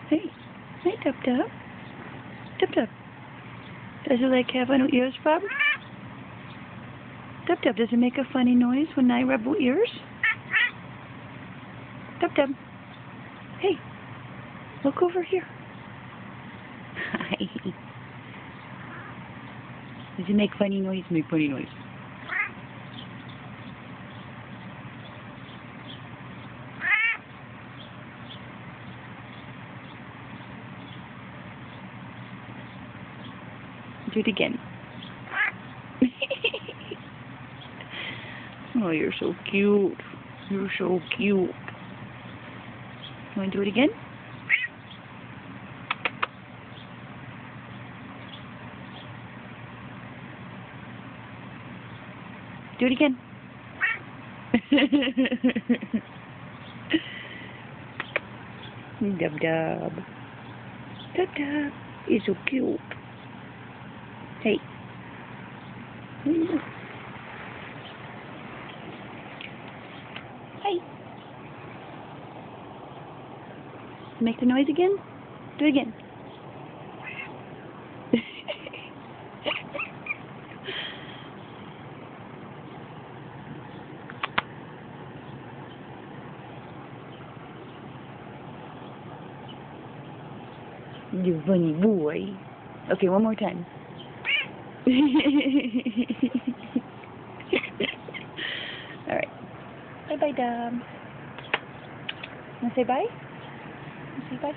Hey, hey, Dub Dub. Dub Dub. Does it like having ears, Bob? Dub Dub, does it make a funny noise when I rub ears? Dub Dub. Hey, look over here. Hi. Does it make funny noise? Make funny noise. Do it again. Oh, you're so cute. You're so cute. You want to do it again? Do it again. Dub Dub. Dub Dub. You're so cute. Hey. Hey. Make the noise again? Do it again. You funny boy. Okay, one more time. Alright. Bye-bye, Dub. Wanna say bye? Wanna say bye?